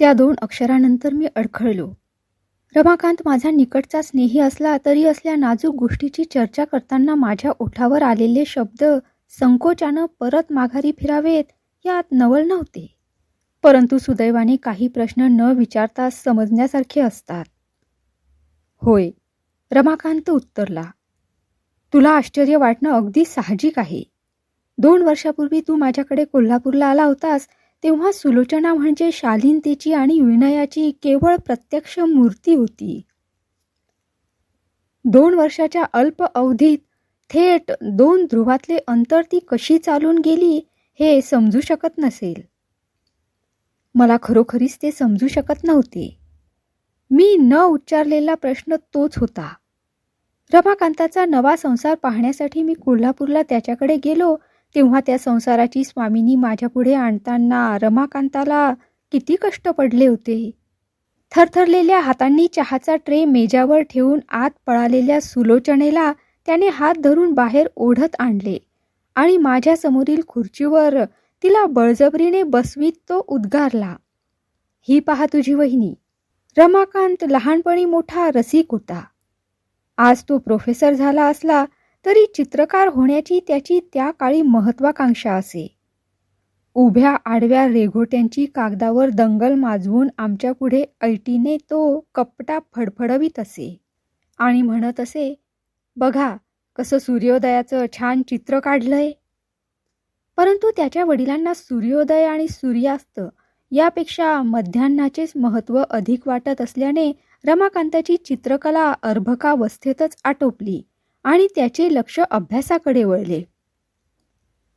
त्या 2 अक्षरानंतर मी अडखळलो. रमाकांत माझा निकटचा स्नेही असला तरी असल्या नाजूक गोष्टीची चर्चा करताना माझ्या ओठावर आलेले शब्द संकोचानं परत माघारी फिरावेत यात नवल नव्हते. परंतु सुदैवाने काही प्रश्न न विचारता समजण्यासारखे असतात. होय, रमाकांत उत्तरला. तुला आश्चर्य वाटणं अगदी साहजिक आहे. 2 वर्षापूर्वी तू माझ्याकडे कोल्हापूरला आला होतास तेव्हा सुलोचना म्हणजे शालीनतेची आणि विनयाची केवळ प्रत्यक्ष मूर्ती होती. 2 वर्षाच्या अल्प अवधीत थेट 2 ध्रुवातले अंतर ती कशी चालून गेली हे समजू शकत नसेल. मला खरोखरीच ते समजू शकत नव्हते. मी न उच्चारलेला प्रश्न तोच होता. रमाकांताचा नवा संसार पाहण्यासाठी मी कोल्हापूरला त्याच्याकडे गेलो तेव्हा त्या संसाराची स्वामिनी माझ्यापुढे आणताना रमाकांताला किती कष्ट पडले होते. थरथरलेल्या हातांनी चहाचा ट्रे मेजावर ठेवून आत पळालेल्या सुलोचनेला त्याने हात धरून बाहेर ओढत आणले आणि माझ्या समोरील खुर्चीवर तिला बळजबरीने बसवीत तो उद्गारला. ही पहा तुझी वहिनी. रमाकांत लहानपणी मोठा रसिक होता. आज तो प्रोफेसर झाला असला तरी चित्रकार होण्याची त्याची त्या काळी महत्वाकांक्षा असे. उभ्या आडव्या रेघोट्यांची कागदावर दंगल माजवून आमच्या पुढे ऐटीने तो कपटा फडफडवीत असे आणि म्हणत असे, बघा कसं सूर्योदयाचं छान चित्र काढलंय. परंतु त्याच्या वडिलांना सूर्योदय आणि सूर्यास्त यापेक्षा मध्यान्हाचेच महत्त्व अधिक वाटत असल्याने रमाकांताची चित्रकला अर्भकावस्थेतच आटोपली आणि त्याचे लक्ष अभ्यासाकडे वळले.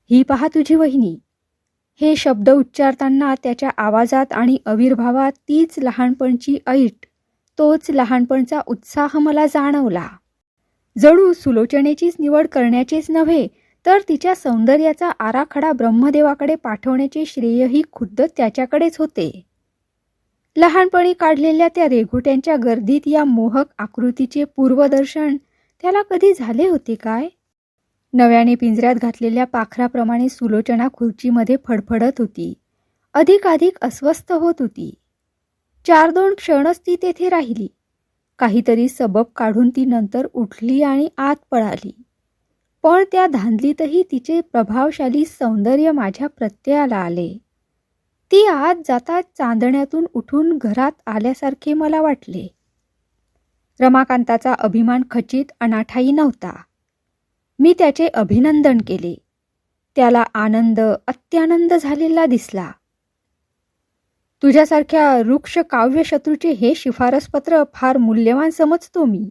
ही पहा तुझी वहिनी. हे शब्द उच्चारताना त्याच्या आवाजात आणि आविर्भावात तीच लहानपणची ऐट, तोच लहानपणचा उत्साह मला जाणवला. जणू सुलोचनेचीच निवड करण्याचेच नव्हे तर तिच्या सौंदर्याचा आराखडा ब्रह्मदेवाकडे पाठवण्याचे श्रेयही खुद्द त्याच्याकडेच होते. लहानपणी काढलेल्या त्या रेघोट्यांच्या गर्दीत या मोहक आकृतीचे पूर्वदर्शन त्याला कधी झाले होते काय? नव्याने पिंजऱ्यात घातलेल्या पाखराप्रमाणे सुलोचना खुर्चीमध्ये फडफडत होती. अधिकाधिक अस्वस्थ होत होती. 4-2 क्षणच ती तेथे राहिली. काहीतरी सबब काढून ती नंतर उठली आणि आत पळाली. पण त्या धांदलीतही तिचे प्रभावशाली सौंदर्य माझ्या प्रत्ययाला आले. ती आत जाता चांदण्यातून उठून घरात आल्यासारखे मला वाटले. रमाकांताचा अभिमान खचित अनाठायी नव्हता. मी त्याचे अभिनंदन केले. त्याला आनंद, अत्यानंद झालेला दिसला. तुझ्यासारख्या वृक्ष काव्यशत्रूचे हे शिफारसपत्र फार मूल्यवान समजतो मी.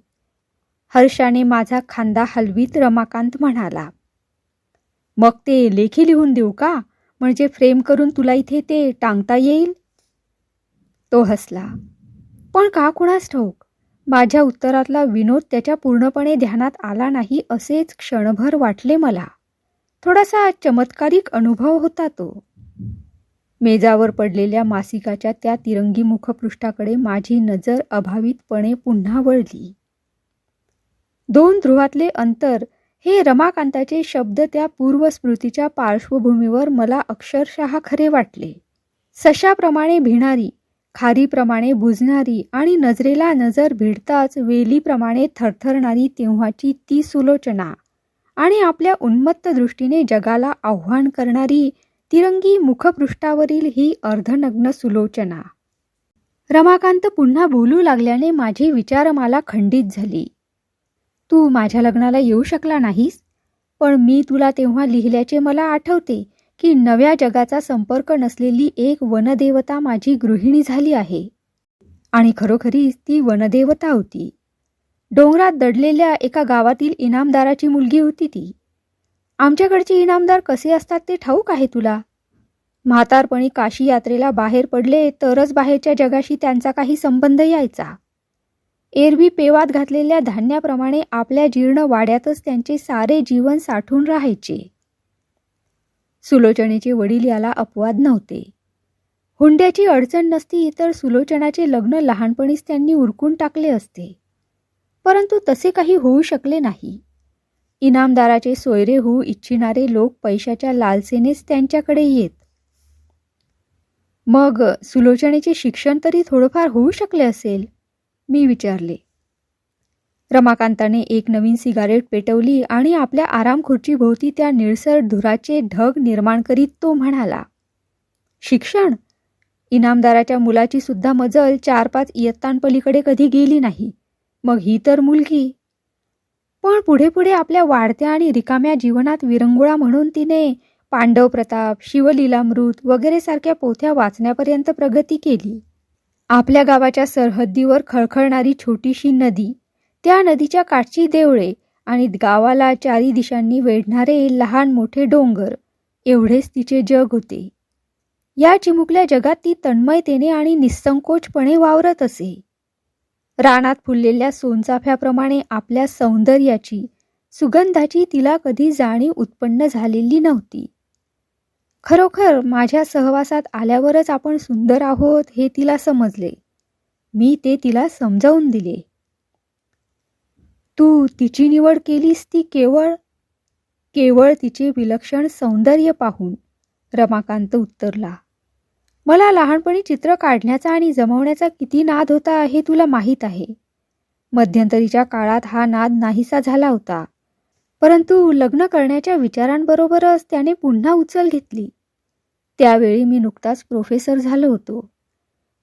हर्षाने माझा खांदा हलवीत रमाकांत म्हणाला. मग ते लेखी लिहून देऊ का? म्हणजे फ्रेम करून तुला इथे ते टांगता येईल. तो हसला. पण का कुणास ठाऊक माझ्या उत्तरातला विनोद त्याच्या पूर्णपणे ध्यानात आला नाही असेच क्षणभर वाटले मला. थोडासा चमत्कारिक अनुभव होता तो. मेजावर पडलेल्या मासिकाच्या त्या तिरंगी मुखपृष्ठाकडे माझी नजर अभावितपणे पुन्हा वळली. 2 ध्रुवातले अंतर हे रमाकांताचे शब्द त्या पूर्वस्मृतीच्या पार्श्वभूमीवर मला अक्षरशः खरे वाटले. सशाप्रमाणे भिणारी, खारीप्रमाणे बुजणारी आणि नजरेला नजर भिडताच वेलीप्रमाणे थरथरणारी तेव्हाची ती सुलोचना आणि आपल्या उन्मत्त दृष्टीने जगाला आव्हान करणारी तिरंगी मुखपृष्ठावरील ही अर्धनग्न सुलोचना. रमाकांत पुन्हा बोलू लागल्याने माझी विचारमाला खंडित झाली. तू माझ्या लग्नाला येऊ शकला नाहीस, पण मी तुला तेव्हा लिहिल्याचे मला आठवते की नव्या जगाचा संपर्क नसलेली एक वनदेवता माझी गृहिणी झाली आहे. आणि खरोखरीच ती वनदेवता होती. डोंगरात दडलेल्या एका गावातील इनामदाराची मुलगी होती ती. आमच्याकडचे इनामदार कसे असतात ते ठाऊक आहे तुला. म्हातारपणी काशी यात्रेला बाहेर पडले तरच बाहेरच्या जगाशी त्यांचा काही संबंध यायचा. एरवी पेवात घातलेल्या धान्याप्रमाणे आपल्या जीर्ण वाड्यातच त्यांचे सारे जीवन साठून राहायचे. सुलोचनेचे वडील याला अपवाद नव्हते. हुंड्याची अडचण नसती तर सुलोचनाचे लग्न लहानपणीच त्यांनी उरकून टाकले असते. परंतु तसे काही होऊ शकले नाही. इनामदाराचे सोयरे होऊ इच्छिणारे लोक पैशाच्या लालसेनेच त्यांच्याकडे येत. मग सुलोचनेचे शिक्षण तरी थोडंफार होऊ शकले असेल, मी विचारले. रमाकांताने एक नवीन सिगारेट पेटवली आणि आपल्या आराम खुर्चीभोवती त्या निळसर धुराचे ढग निर्माण करीत तो म्हणाला, शिक्षण? इनामदाराच्या मुलाची सुद्धा मजल 4-5 इयत्तांपलीकडे कधी गेली नाही, मग ही तर मुलगी. पण पुढे पुढे आपल्या वाढत्या आणि रिकाम्या जीवनात विरंगुळा म्हणून तिने पांडव प्रताप, शिवलीलामृत वगैरे सारख्या पोथ्या वाचण्यापर्यंत प्रगती केली. आपल्या गावाच्या सरहद्दीवर खळखळणारी छोटीशी नदी, त्या नदीच्या काठची देवळे आणि गावाला चारी दिशांनी वेढणारे लहान मोठे डोंगर, एवढेच तिचे जग होते. या चिमुकल्या जगात ती तन्मयतेने आणि निस्संकोचपणे वावरत असे. रानात फुललेल्या सोनचाफ्याप्रमाणे आपल्या सौंदर्याची, सुगंधाची तिला कधी जाणीव उत्पन्न झालेली नव्हती. खरोखर माझ्या सहवासात आल्यावरच आपण सुंदर आहोत हे तिला समजले. मी ते तिला समजावून दिले. तू तिची निवड केलीस ती केवळ तिचे विलक्षण सौंदर्य पाहून, रमाकांत उत्तरला. मला लहानपणी चित्र काढण्याचा आणि जमवण्याचा किती नाद होता हे तुला माहीत आहे. मध्यंतरीच्या काळात हा नाद नाहीसा झाला होता, परंतु लग्न करण्याच्या विचारांबरोबरच त्याने पुन्हा उचल घेतली. त्यावेळी मी नुकताच प्रोफेसर झालो होतो.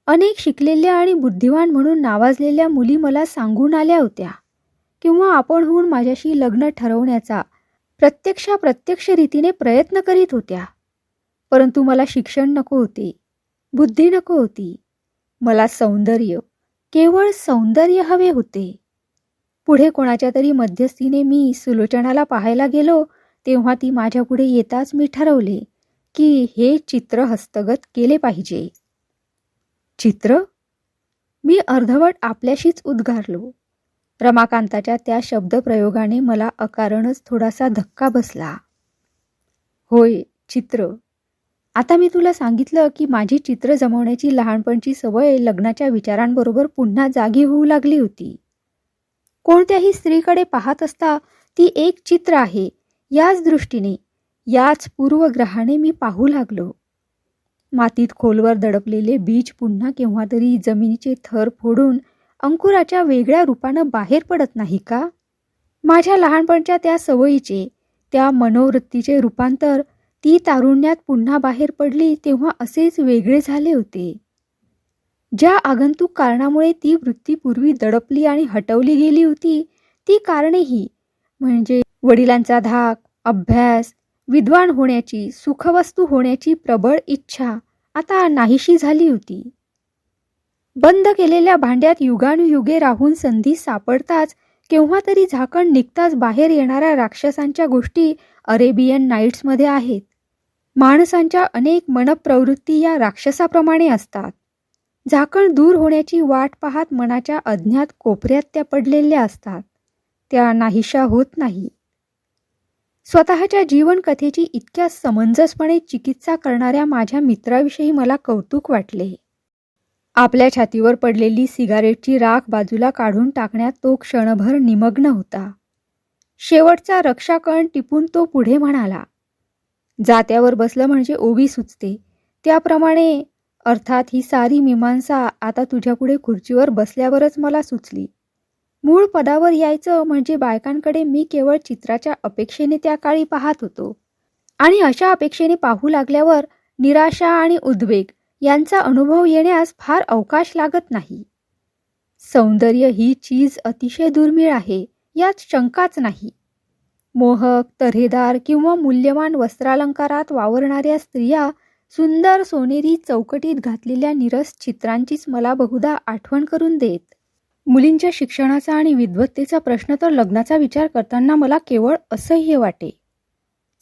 अनेक शिकलेल्या आणि बुद्धिवान म्हणून नावाजलेल्या मुली मला सांगून आल्या होत्या किंवा आपणहून माझ्याशी लग्न ठरवण्याचा प्रत्यक्ष रीतीने प्रयत्न करीत होत्या. परंतु मला शिक्षण नको होते, बुद्धी नको होती. मला सौंदर्य, केवळ सौंदर्य हवे होते. पुढे कोणाच्या तरी मध्यस्थीने मी सुलोचनाला पाहायला गेलो तेव्हा ती माझ्यापुढे येताच मी ठरवले की हे चित्र हस्तगत केले पाहिजे. चित्र? मी अर्धवट आपल्याशीच उद्गारलो. रमाकांताच्या त्या शब्दप्रयोगाने मला अकारणच थोडासा धक्का बसला. होय, चित्र. आता मी तुला सांगितलं की माझी चित्र जमवण्याची लहानपणची सवय लग्नाच्या विचारांबरोबर पुन्हा जागी होऊ लागली होती. कोणत्याही स्त्रीकडे पाहत असता ती एक चित्र आहे याच दृष्टीने, याच पूर्वग्रहाने मी पाहू लागलो. मातीत खोलवर दडपलेले बीज पुन्हा केव्हा तरी जमिनीचे थर फोडून अंकुराच्या वेगळ्या रूपानं बाहेर पडत नाही का? माझ्या लहानपणच्या त्या सवयीचे, त्या मनोवृत्तीचे रूपांतर ती तारुण्यात पुन्हा बाहेर पडली तेव्हा असेच वेगळे झाले होते. ज्या आगंतुक कारणामुळे ती वृत्ती पूर्वी दडपली आणि हटवली गेली होती, ती कारणेही म्हणजे वडिलांचा धाक, अभ्यास, विद्वान होण्याची, सुखवस्तू होण्याची प्रबळ इच्छा आता नाहीशी झाली होती. बंद केलेल्या भांड्यात युगानुयुगे राहून संधी सापडताच केव्हा तरी झाकण निघताच बाहेर येणाऱ्या राक्षसांच्या गोष्टी अरेबियन नाईट्समध्ये आहेत. माणसांच्या अनेक मनप्रवृत्ती या राक्षसाप्रमाणे असतात. झाकण दूर होण्याची वाट पाहत मनाच्या अज्ञात कोपऱ्यात त्या पडलेल्या असतात. त्या नाहीशा होत नाही. स्वतःच्या जीवनकथेची इतक्या समंजसपणे चिकित्सा करणाऱ्या माझ्या मित्राविषयी मला कौतुक वाटले. आपल्या छातीवर पडलेली सिगारेटची राख बाजूला काढून टाकण्यात तो क्षणभर निमग्न होता. शेवटचा रक्षाकण टिपून तो पुढे म्हणाला, जात्यावर बसलं म्हणजे ओवी सुचते, त्याप्रमाणे अर्थात ही सारी मीमांसा आता तुझ्यापुढे खुर्चीवर बसल्यावरच मला सुचली. मूळ पदावर यायचं म्हणजे बायकांकडे मी केवळ चित्राच्या अपेक्षेने त्या काळी पाहत होतो आणि अशा अपेक्षेने पाहू लागल्यावर निराशा आणि उद्वेग यांचा अनुभव येण्यास फार अवकाश लागत नाही. सौंदर्य ही चीज अतिशय दुर्मिळ आहे, यात शंकाच नाही. मोहक, तऱ्हेदार किंवा मूल्यवान वस्त्रालंकारात वावरणाऱ्या स्त्रिया सुंदर सोनेरी चौकटीत घातलेल्या निरस चित्रांचीच मला बहुधा आठवण करून देत. मुलींच्या शिक्षणाचा आणि विद्वत्तेचा प्रश्न तर लग्नाचा विचार करताना मला केवळ असह्य वाटे.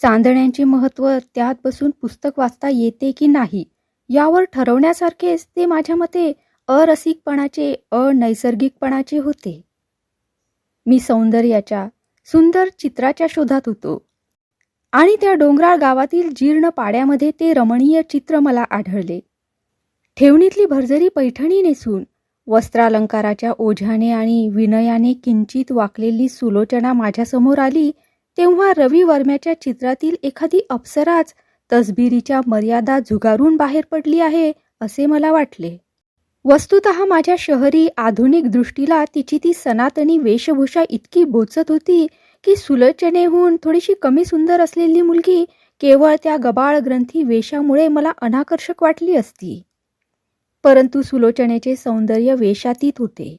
चांदण्यांचे महत्त्व त्यात बसून पुस्तक वाचता येते की नाही यावर ठरवण्यासारखेच ते माझ्या मते अरसिकपणाचे, अनैसर्गिकपणाचे होते. मी सौंदर्याच्या, सुंदर चित्राच्या शोधात होतो आणि त्या डोंगराळ गावातील जीर्ण पाड्यामध्ये ते रमणीय चित्र मला आढळले. ठेवणीतली भरजरी पैठणी नेसून वस्त्रालंकाराच्या ओझ्याने आणि विनयाने किंचित वाकलेली सुलोचना माझ्यासमोर आली तेव्हा रविवर्म्याच्या चित्रातील एखादी अप्सराच तसबिरीच्या मर्यादा झुगारून बाहेर पडली आहे असे मला वाटले. वस्तुतः माझ्या शहरी आधुनिक दृष्टीला तिची ती सनातनी वेशभूषा इतकी बोचत होती की सुलोचनेहून थोडीशी कमी सुंदर असलेली मुलगी केवळ त्या गबाळ ग्रंथी वेशामुळे मला अनाकर्षक वाटली असती. परंतु सुलोचनेचे सौंदर्य वेशातीत होते.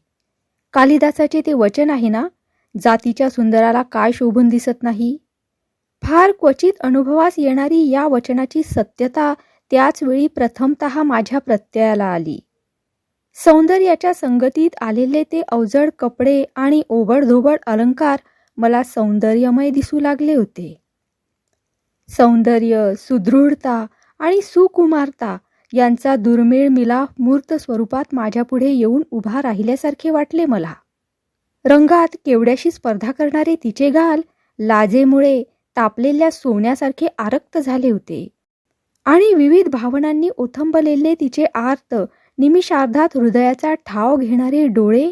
कालिदासाचे ते वचन आहे ना, जातीच्या सुंदराला काय शोभून दिसत नाही. फार क्वचित अनुभवास येणारी या वचनाची सत्यता त्याच वेळी प्रथमतः माझ्या प्रत्ययाला आली. सौंदर्याच्या संगतीत आलेले ते अवजड कपडे आणि ओबडधोबड अलंकार मला सौंदर्यमय दिसू लागले होते. सौंदर्य, सुदृढता आणि सुकुमारता यांचा दुर्मिळ मिलाफ मूर्त स्वरूपात माझ्यापुढे येऊन उभा राहिल्यासारखे वाटले मला. रंगात केवढ्याशी स्पर्धा करणारे तिचे गाल लाजेमुळे तापलेल्या सोन्यासारखे आरक्त झाले होते आणि विविध भावनांनी ओथंबलेले तिचे आर्त निमिषार्धात हृदयाचा ठाव घेणारे डोळे,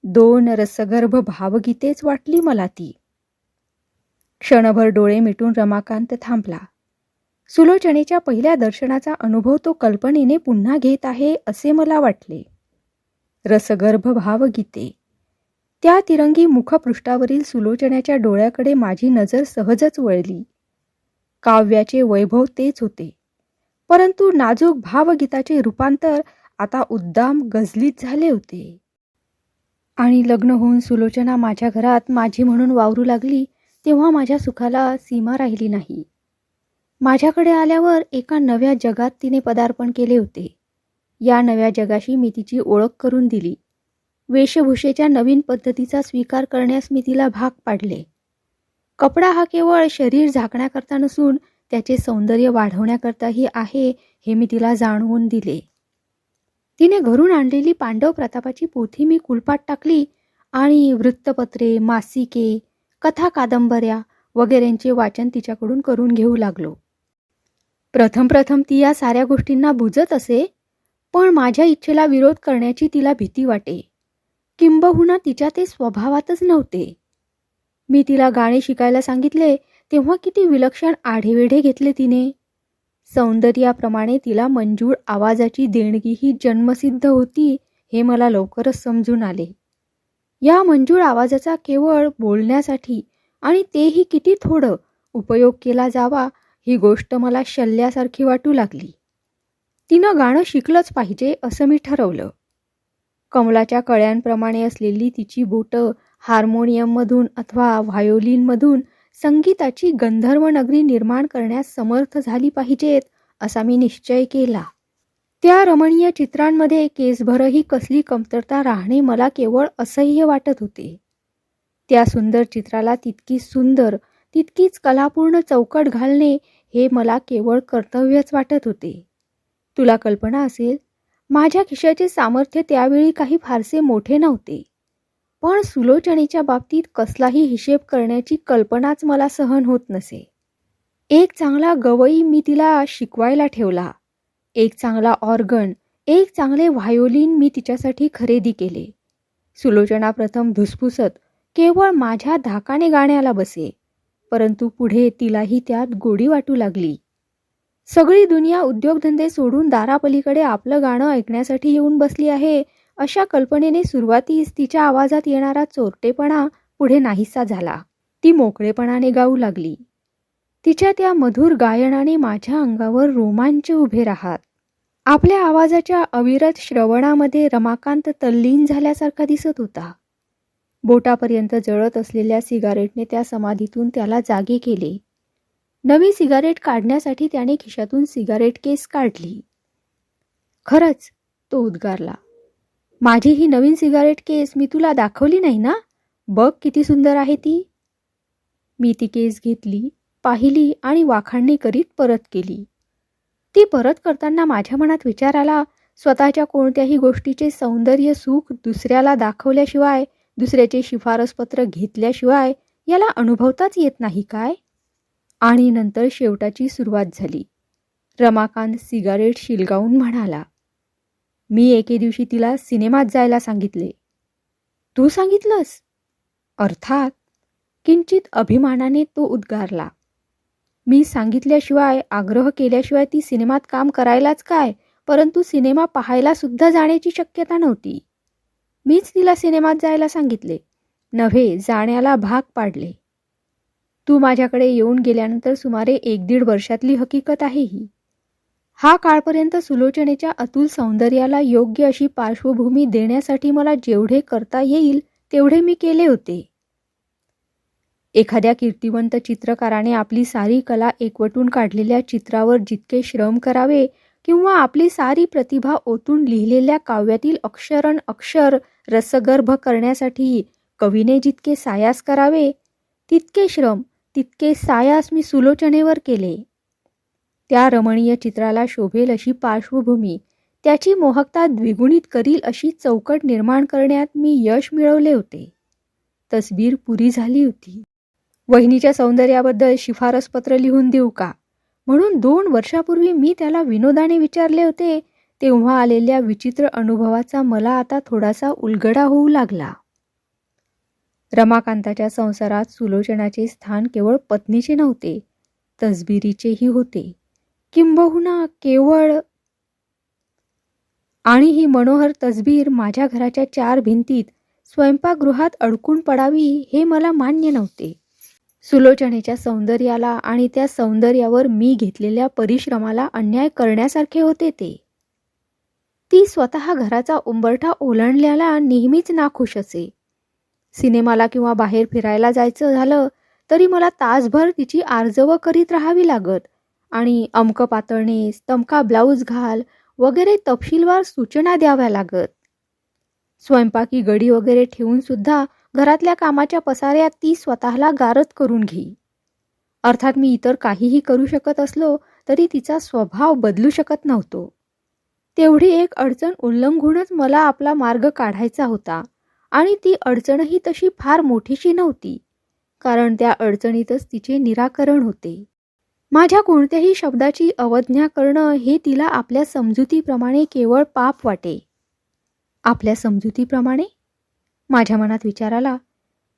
2 रसगर्भ भावगीतेच वाटली मला ती. क्षणभर डोळे मिटून रमाकांत थांबला. सुलोचनेच्या पहिल्या दर्शनाचा अनुभव तो कल्पनेने पुन्हा घेत आहे असे मला वाटले. रसगर्भ भावगीते. त्या तिरंगी मुखपृष्ठावरील सुलोचनेच्या डोळ्याकडे माझी नजर सहजच वळली. काव्याचे वैभव तेच होते, परंतु नाजूक भावगीताचे रूपांतर आता उद्दाम गझलीत झाले होते. आणि लग्न होऊन सुलोचना माझ्या घरात माझी म्हणून वावरू लागली तेव्हा माझ्या सुखाला सीमा राहिली नाही. माझ्याकडे आल्यावर एका नव्या जगात तिने पदार्पण केले होते. या नव्या जगाशी मी तिची ओळख करून दिली. वेशभूषेच्या नवीन पद्धतीचा स्वीकार करण्यास मी तिला भाग पाडले. कपडा हा केवळ शरीर झाकण्याकरता नसून त्याचे सौंदर्य वाढवण्याकरताही आहे हे मी तिला जाणवून दिले. तिने घरून आणलेली पांडव प्रतापाची पोथी मी कुलपात टाकली आणि वृत्तपत्रे, मासिके, कथा कादंबऱ्या वगैरेंचे वाचन तिच्याकडून करून घेऊ लागलो. प्रथम ती या साऱ्या गोष्टींना बुजत असे, पण माझ्या इच्छेला विरोध करण्याची तिला भीती वाटे. किंबहुना तिच्या ते स्वभावातच नव्हते. मी तिला गाणे शिकायला सांगितले तेव्हा किती विलक्षण आढेवेढे घेतले तिने. सौंदर्याप्रमाणे तिला मंजूळ आवाजाची देणगीही जन्मसिद्ध होती हे मला लवकरच समजून आले. या मंजूळ आवाजाचा केवळ बोलण्यासाठी आणि तेही किती थोडं उपयोग केला जावा ही गोष्ट मला शल्यासारखी वाटू लागली. तिनं गाणं शिकलंच पाहिजे असं मी ठरवलं. कमलाच्या कळ्यांप्रमाणे असलेली तिची बोटं हार्मोनियममधून अथवा व्हायोलिनमधून संगीताची गंधर्व नगरी निर्माण करण्यास समर्थ झाली पाहिजेत असा मी निश्चय केला. त्या रमणीय चित्रांमध्ये केसभरही कसली कमतरता राहणे मला केवळ असह्य वाटत होते. त्या सुंदर चित्राला तितकी सुंदर, तितकीच कलापूर्ण चौकट घालणे हे मला केवळ कर्तव्यच वाटत होते. तुला कल्पना असेल, माझ्या खिशाचे सामर्थ्य त्यावेळी काही फारसे मोठे नव्हते, पण सुलोचनेच्या बाबतीत कसलाही हिशेब करण्याची कल्पनाच मला सहन होत नसे. एक चांगला गवई मी तिला शिकवायला ठेवला. एक चांगला ऑर्गन, एक चांगले व्हायोलिन मी तिच्यासाठी खरेदी केले. सुलोचना प्रथम धुसफुसत केवळ माझ्या धाकाने गाण्याला बसे, परंतु पुढे तिलाही त्यात गोडी वाटू लागली. सगळी दुनिया उद्योगधंदे सोडून दारापलीकडे आपलं गाणं ऐकण्यासाठी येऊन बसली आहे अशा कल्पनेने सुरुवातीस तिच्या आवाजात येणारा चोरटेपणा पुढे नाहीसा झाला. ती मोकळेपणाने गाऊ लागली. तिच्या त्या मधुर गायनाने माझ्या अंगावर रोमांच उभे राहत. आपल्या आवाजाच्या अविरत श्रवणामध्ये रमाकांत तल्लीन झाल्यासारखा दिसत होता. बोटापर्यंत जळत असलेल्या सिगारेटने त्या समाधीतून त्याला जागे केले. नवी सिगारेट काढण्यासाठी त्याने खिशातून सिगारेट केस काढली. खरंच, तो उद्गारला, माझी ही नवीन सिगारेट केस मी तुला दाखवली नाही ना? बघ किती सुंदर आहे ती. मी ती केस घेतली, पाहिली आणि वाखाणणी करीत परत केली. ती परत करताना माझ्या मनात विचार आला, स्वतःच्या कोणत्याही गोष्टीचे सौंदर्य सुख दुसऱ्याला दाखवल्याशिवाय, दुसऱ्याचे शिफारसपत्र घेतल्याशिवाय याला अनुभवताच येत नाही काय? आणि नंतर शेवटाची सुरुवात झाली. रमाकांत सिगारेट शिलगावून म्हणाला, मी एके दिवशी तिला सिनेमात जायला सांगितले. तू सांगितलंस? अर्थात, किंचित अभिमानाने तो उद्गारला. मी सांगितल्याशिवाय, आग्रह केल्याशिवाय ती सिनेमात काम करायलाच काय परंतु सिनेमा पाहायला सुद्धा जाण्याची शक्यता नव्हती. मीच तिला सिनेमात जायला सांगितले, नव्हे जाण्याला भाग पाडले. तू माझ्याकडे येऊन गेल्यानंतर सुमारे 1-1.5 वर्षातली हकीकत आहे ही. हा काळपर्यंत सुलोचनेच्या अतुल सौंदर्याला योग्य अशी पार्श्वभूमी देण्यासाठी मला जेवढे करता येईल तेवढे मी केले होते. एखाद्या कीर्तिवंत चित्रकाराने आपली सारी कला एकवटून काढलेल्या चित्रावर जितके श्रम करावे किंवा आपली सारी प्रतिभा ओतून लिहिलेल्या काव्यातील अक्षरन अक्षर रसगर्भ करण्यासाठी कवीने जितके सायास करावे, तितके श्रम, तितके सायास मी सुलोचनेवर केले. त्या रमणीय चित्राला शोभेल अशी पार्श्वभूमी, त्याची मोहकता द्विगुणित करील अशी चौकट निर्माण करण्यात मी यश मिळवले होते. तसबीर पुरी झाली होती. वहिनीच्या सौंदर्याबद्दल शिफारसपत्र लिहून देऊ का, म्हणून 2 वर्षापूर्वी मी त्याला विनोदाने विचारले होते. तेव्हा आलेल्या विचित्र अनुभवाचा मला आता थोडासा उलगडा होऊ लागला. रमाकांताच्या संसारात सुलोचनाचे स्थान केवळ पत्नीचे नव्हते, तसबिरीचेही होते. किंबहुना केवळ. आणि ही मनोहर तसबीर माझ्या घराच्या 4 भिंतीत स्वयंपाकगृहात अडकून पडावी हे मला मान्य नव्हते. सुलोचनेच्या सौंदर्याला आणि त्या सौंदर्यावर मी घेतलेल्या परिश्रमाला अन्याय करण्यासारखे होते ते. ती स्वतः घराचा उंबरठा ओलांडल्याला नेहमीच नाखुश असे. सिनेमाला किंवा बाहेर फिरायला जायचं झालं तरी मला तासभर तिची आर्जव करीत राहावी लागत आणि अमकं पातळनेस, तमका ब्लाऊज घाल वगैरे तपशीलवार सूचना द्याव्या लागत. स्वयंपाकी गडी वगैरे ठेवून सुद्धा घरातल्या कामाच्या पसाऱ्यात ती स्वतःला गारद करून घेई. अर्थात मी इतर काहीही करू शकत असलो तरी तिचा स्वभाव बदलू शकत नव्हतो. तेवढी एक अडचण उल्लंघूनच मला आपला मार्ग काढायचा होता आणि ती अडचणही तशी फार मोठीशी नव्हती, कारण त्या अडचणीतच तिचे निराकरण होते. माझ्या कोणत्याही शब्दाची अवज्ञा करणं हे तिला आपल्या समजुतीप्रमाणे केवळ पाप वाटे. आपल्या समजुतीप्रमाणे? माझ्या मनात विचार आला.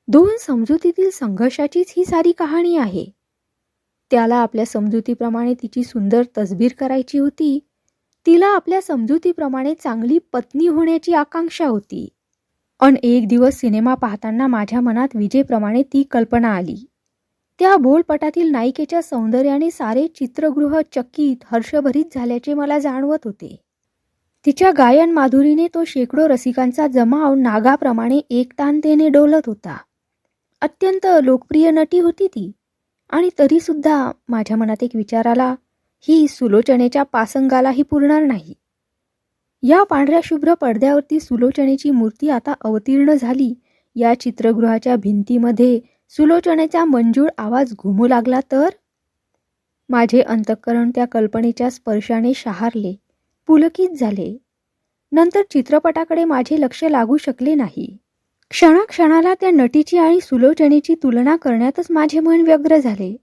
2 समजुतीतील संघर्षाचीच ही सारी कहाणी आहे. त्याला आपल्या समजुतीप्रमाणे तिची सुंदर तसबीर करायची होती. तिला आपल्या समजुतीप्रमाणे चांगली पत्नी होण्याची आकांक्षा होती. एक दिवस सिनेमा पाहताना माझ्या मनात विजेप्रमाणे ती कल्पना आली. त्या बोलपटातील नायिकेच्या सौंदर्याने सारे चित्रगृह चकित, हर्षभरीत झाल्याचे मला जाणवत होते. तिच्या गायन माधुरीने तो शेकडो रसिकांचा जमाव नागाप्रमाणे एकतानतेने डोलत होता. अत्यंत लोकप्रिय नटी होती ती. आणि तरीसुद्धा माझ्या मनात एक विचार आला, ही सुलोचनेच्या पासंगालाही पुरणार नाही. या पांढऱ्या शुभ्र पडद्यावरती सुलोचनेची मूर्ती आता अवतीर्ण झाली. या चित्रगृहाच्या भिंतीमध्ये सुलोचनेचा मंजूळ आवाज घुमू लागला तर? माझे अंतःकरण त्या कल्पनेच्या स्पर्शाने शहारले, पुलकित झाले. नंतर चित्रपटाकडे माझे लक्ष लागू शकले नाही. क्षणाक्षणाला त्या नटीची आणि सुलोचनेची तुलना करण्यातच माझे मन व्यग्र झाले.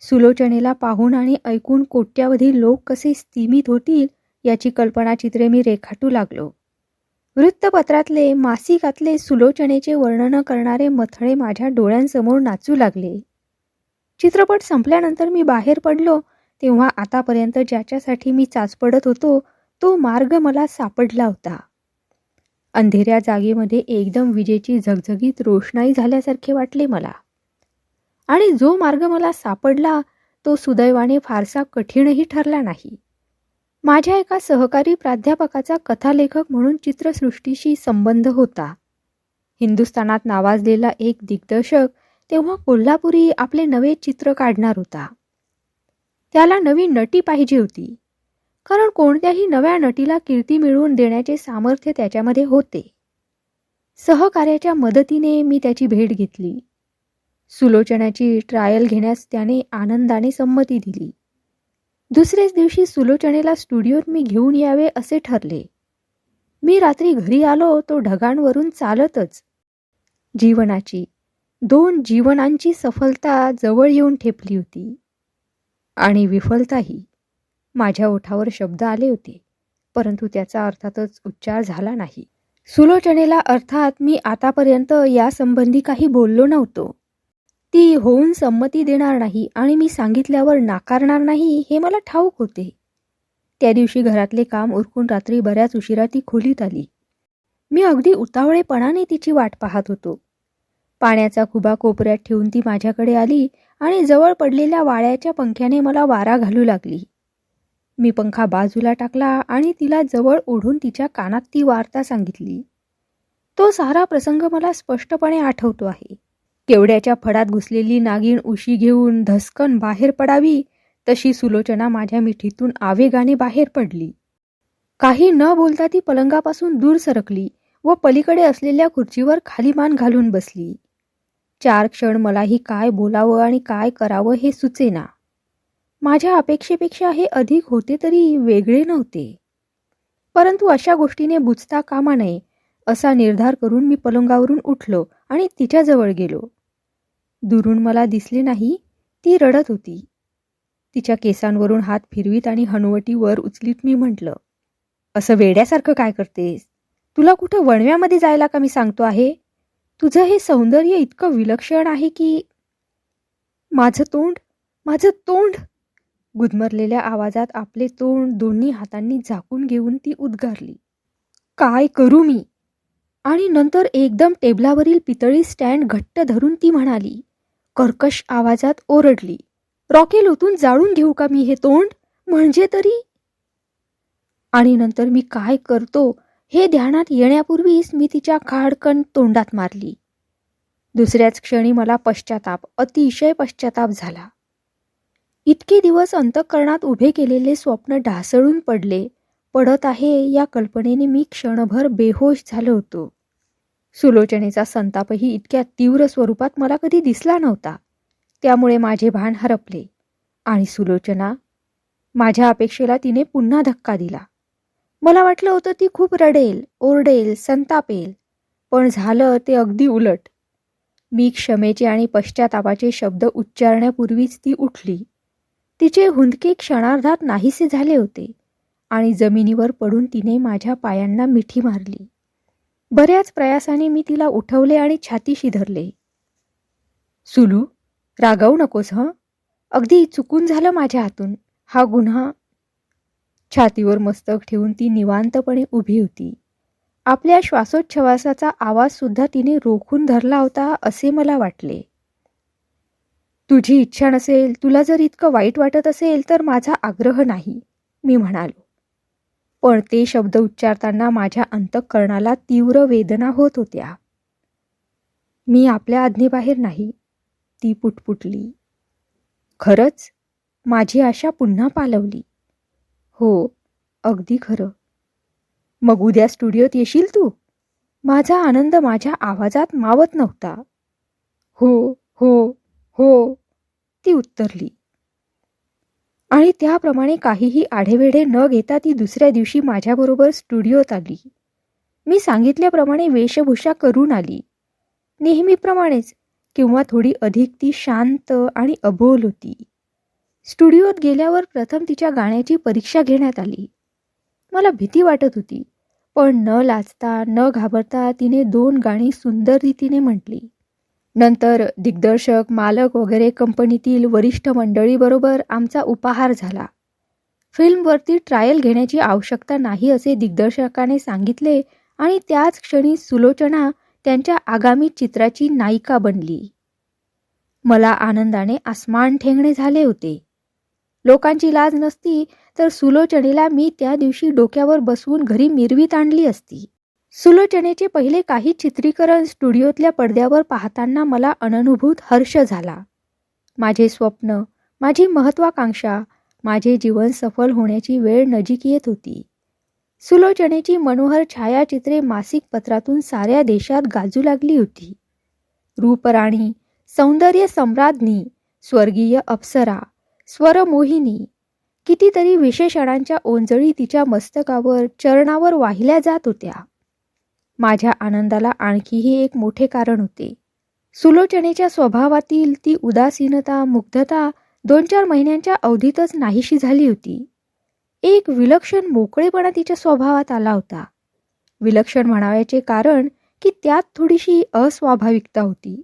सुलोचनेला पाहून आणि ऐकून कोट्यावधी लोक कसे स्तिमित होतील याची कल्पनाचित्रे मी रेखाटू लागलो. वृत्तपत्रातले, मासिकातले सुलोचनेचे वर्णन करणारे मथळे माझ्या डोळ्यांसमोर नाचू लागले. चित्रपट संपल्यानंतर मी बाहेर पडलो तेव्हा आतापर्यंत ज्याच्यासाठी मी चाचपडत होतो तो मार्ग मला सापडला होता. अंधेऱ्या जागेमध्ये एकदम विजेची झगझगीत रोषणाई झाल्यासारखे वाटले मला. आणि जो मार्ग मला सापडला तो सुदैवाने फारसा कठीणही ठरला नाही. माझ्या एका सहकारी प्राध्यापकाचा कथालेखक म्हणून चित्रसृष्टीशी संबंध होता. हिंदुस्थानात नावाजलेला एक दिग्दर्शक तेव्हा कोल्हापुरी आपले नवे चित्र काढणार होता. त्याला नवी नटी पाहिजे होती, कारण कोणत्याही नव्या नटीला कीर्ती मिळवून देण्याचे सामर्थ्य त्याच्यामध्ये होते. सहकार्याच्या मदतीने मी त्याची भेट घेतली. सुलोचनाची ट्रायल घेण्यास त्याने आनंदाने संमती दिली. दुसऱ्याच दिवशी सुलोचनेला स्टुडिओत मी घेऊन यावे असे ठरले. मी रात्री घरी आलो तो ढगांवरून चालतच. जीवनाची 2 जीवनांची सफलता जवळ येऊन ठेपली होती. आणि विफलताही. माझ्या ओठावर शब्द आले होते, परंतु त्याचा अर्थातच उच्चार झाला नाही. सुलोचनेला अर्थात मी आतापर्यंत यासंबंधी काही बोललो नव्हतो. ती होऊन संमती देणार नाही आणि मी सांगितल्यावर नाकारणार नाही हे मला ठाऊक होते. त्या दिवशी घरातले काम उरकून रात्री बऱ्याच उशिरा ती खोलीत आली. मी अगदी उतावळेपणाने तिची वाट पाहत होतो. पाण्याचा खुबा कोपऱ्यात ठेवून ती माझ्याकडे आली आणि जवळ पडलेल्या वाळ्याच्या पंख्याने मला वारा घालू लागली. मी पंखा बाजूला टाकला आणि तिला जवळ ओढून तिच्या कानात ती वार्ता सांगितली. तो सारा प्रसंग मला स्पष्टपणे आठवतो आहे. केवड्याच्या फडात घुसलेली नागिण उशी घेऊन धसकन बाहेर पडावी तशी सुलोचना माझ्या मिठीतून आवेगाने बाहेर पडली. काही न बोलता ती पलंगापासून दूर सरकली व पलीकडे असलेल्या खुर्चीवर खाली मान घालून बसली. 4 क्षण मलाही काय बोलावं आणि काय करावं हे सुचेना. माझ्या अपेक्षेपेक्षा हे अधिक होते तरी वेगळे नव्हते. परंतु अशा गोष्टीने बुचता कामा नये असा निर्धार करून मी पलंगावरून उठलो आणि तिच्याजवळ गेलो. दुरून मला दिसले नाही, ती रडत होती. तिच्या केसांवरून हात फिरवीत आणि हनुवटी वर उचलीत मी म्हटलं, असं वेड्यासारखं काय करतेस? तुला कुठं वणव्यामध्ये जायला का मी सांगतो आहे? तुझं हे सौंदर्य इतकं विलक्षण आहे की... माझं तोंड गुदमरलेल्या आवाजात आपले तोंड दोन्ही हातांनी झाकून घेऊन ती उद्गारली, काय करू मी? आणि नंतर एकदम टेबलावरील पितळी स्टँड घट्ट धरून ती म्हणाली, कर्कश आवाजात ओरडली, रॉकेल ओतून जाळून घेऊ का मी हे तोंड? म्हणजे तरी... आणि नंतर मी काय करतो हे ध्यानात येण्यापूर्वीच मी तिच्या खाडकन तोंडात मारली. दुसऱ्याच क्षणी मला अतिशय पश्चाताप झाला. इतके दिवस अंतःकरणात उभे केलेले स्वप्न ढासळून पडत आहे या कल्पनेने मी क्षणभर बेहोश झालो होतो. सुलोचनेचा संतापही इतक्या तीव्र स्वरूपात मला कधी दिसला नव्हता. त्यामुळे माझे भान हरपले आणि सुलोचना, माझ्या अपेक्षेला तिने पुन्हा धक्का दिला. मला वाटलं होतं ती खूप रडेल, ओरडेल, संतापेल, पण झालं ते अगदी उलट. मी क्षमेचे आणि पश्चातापाचे शब्द उच्चारण्यापूर्वीच ती उठली. तिचे हुंदके क्षणार्धात नाहीसे झाले होते आणि जमिनीवर पडून तिने माझ्या पायांना मिठी मारली. बऱ्याच प्रयासाने मी तिला उठवले आणि छातीशी धरले. सुलू, रागावू नकोस हं. अगदी चुकून झालं माझ्या हातून. हा गुन्हा... छातीवर मस्तक ठेवून ती निवांतपणे उभी होती. आपल्या श्वासोच्छवासाचा आवाज सुद्धा तिने रोखून धरला होता असे मला वाटले. तुझी इच्छा नसेल, तुला जर इतकं वाईट वाटत असेल तर माझा आग्रह नाही, मी म्हणालो. पण ते शब्द उच्चारताना माझ्या अंतःकरणाला तीव्र वेदना होत होत्या. मी आपल्या आज्ञेबाहेर नाही, ती पुटपुटली. खरंच? माझी आशा पुन्हा पालवली. हो, अगदी खरं. मग उद्या स्टुडिओत येशील तू? माझा आनंद माझ्या आवाजात मावत नव्हता. हो हो हो, ती उत्तरली. आणि त्याप्रमाणे काहीही आढेवेढे न घेता ती दुसऱ्या दिवशी माझ्याबरोबर स्टुडिओत आली. मी सांगितल्याप्रमाणे वेशभूषा करून आली. नेहमीप्रमाणेच किंवा थोडी अधिक ती शांत आणि अबोल होती. स्टुडिओत गेल्यावर प्रथम तिच्या गाण्याची परीक्षा घेण्यात आली. मला भीती वाटत होती, पण न लाजता न घाबरता तिने 2 गाणी सुंदर रीतीने म्हटली. नंतर दिग्दर्शक, मालक वगैरे कंपनीतील वरिष्ठ मंडळीबरोबर आमचा उपहार झाला. फिल्मवरती ट्रायल घेण्याची आवश्यकता नाही असे दिग्दर्शकाने सांगितले आणि त्याच क्षणी सुलोचना त्यांच्या आगामी चित्राची नायिका बनली. मला आनंदाने आसमान ठेंगणे झाले होते. लोकांची लाज नसती तर सुलोचनेला मी त्या दिवशी डोक्यावर बसवून घरी मिरवीत आणली असती. सुलोचनेचे पहिले काही चित्रीकरण स्टुडिओतल्या पडद्यावर पाहताना मला अननुभूत हर्ष झाला. माझे स्वप्न, माझी महत्वाकांक्षा, माझे जीवन सफल होण्याची वेळ नजीक येत होती. सुलोचनेची मनोहर छायाचित्रे मासिक पत्रातून साऱ्या देशात गाजू लागली होती. रूपराणी, सौंदर्य सम्राज्ञी, स्वर्गीय अप्सरा, स्वरमोहिनी, कितीतरी विशेषणांच्या ओंजळी तिच्या मस्तकावर, चरणावर वाहिल्या जात होत्या. माझ्या आनंदाला आणखीही एक मोठे कारण होते. सुलोचनेच्या स्वभावातील ती उदासीनता, मुग्धता 2-4 महिन्यांच्या अवधीतच नाहीशी झाली होती. एक विलक्षण मोकळेपणा तिच्या स्वभावात आला होता. विलक्षण म्हणावयाचे कारण की त्यात थोडीशी अस्वाभाविकता होती.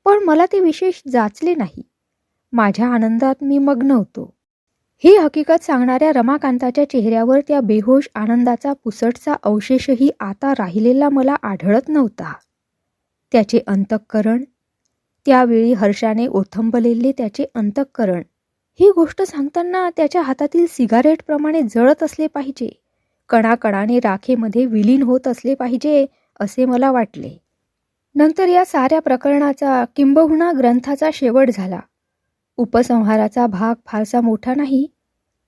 पण मला ते विशेष जाचले नाही. माझ्या आनंदात मी मग्न होतो. ही हकीकत सांगणाऱ्या रमाकांताच्या चेहऱ्यावर त्या बेहोश आनंदाचा पुसटचा अवशेषही आता राहिलेला मला आढळत नव्हता. त्याचे अंतःकरण, त्यावेळी हर्षाने ओथंबलेले त्याचे अंतःकरण, ही गोष्ट सांगताना त्याच्या हातातील सिगारेटप्रमाणे जळत असले पाहिजे, कणाकणाने राखेमध्ये विलीन होत असले पाहिजे असे मला वाटले. नंतर या साऱ्या प्रकरणाचा किंबहुना ग्रंथाचा शेवट झाला. उपसंहाराचा भाग फारसा मोठा नाही.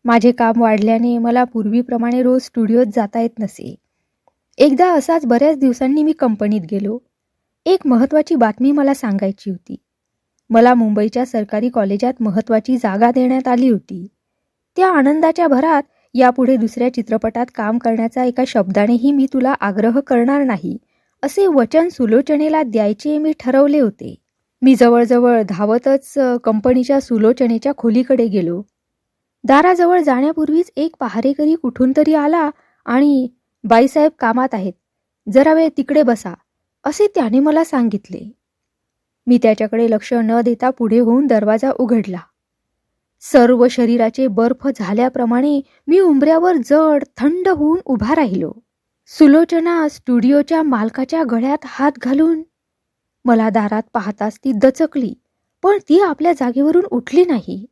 माझे काम वाढल्याने मला पूर्वीप्रमाणे रोज स्टुडिओत जाता येत नसे. एकदा असाच बऱ्याच दिवसांनी मी कंपनीत गेलो. एक महत्त्वाची बातमी मला सांगायची होती. मला मुंबईच्या सरकारी कॉलेजात महत्त्वाची जागा देण्यात आली होती. त्या आनंदाच्या भरात यापुढे दुसऱ्या चित्रपटात काम करण्याचा एका शब्दानेही मी तुला आग्रह करणार नाही असे वचन सुलोचनेला द्यायचे मी ठरवले होते. मी जवळजवळ धावतच कंपनीच्या सुलोचनेच्या खोलीकडे गेलो. दाराजवळ जाण्यापूर्वीच एक पहारेकरी कुठून तरी आला आणि बाईसाहेब कामात आहेत, जरा वेळ तिकडे बसा असे त्याने मला सांगितले. मी त्याच्याकडे लक्ष न देता पुढे होऊन दरवाजा उघडला. सर्व शरीराचे बर्फ झाल्याप्रमाणे मी उंबऱ्यावर जड थंड होऊन उभा राहिलो. सुलोचना स्टुडिओच्या मालकाच्या गळ्यात हात घालून मला दारात पाहताच ती दचकली, पण ती आपल्या जागेवरून उठली नाही,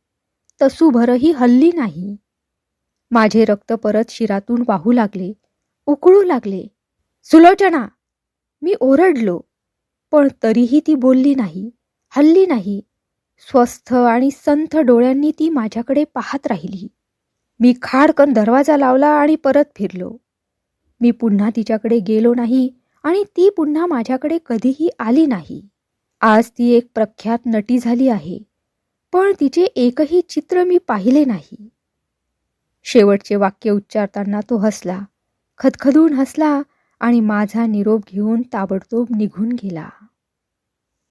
तसूभरही हलली नाही. माझे रक्त परत शिरातून वाहू लागले, उकळू लागले. सुलोचना, मी ओरडलो, पण तरीही ती बोलली नाही, हलली नाही. स्वस्थ आणि संथ डोळ्यांनी ती माझ्याकडे पाहत राहिली. मी खाडकन दरवाजा लावला आणि परत फिरलो. मी पुन्हा तिच्याकडे गेलो नाही आणि ती पुन्हा माझ्याकडे कधीही आली नाही. आज ती एक प्रख्यात नटी झाली आहे, पण तिचे एकही चित्र मी पाहिले नाही. शेवटचे वाक्य उच्चारताना तो हसला, खदखदून हसला आणि माझा निरोप घेऊन ताबडतोब निघून गेला.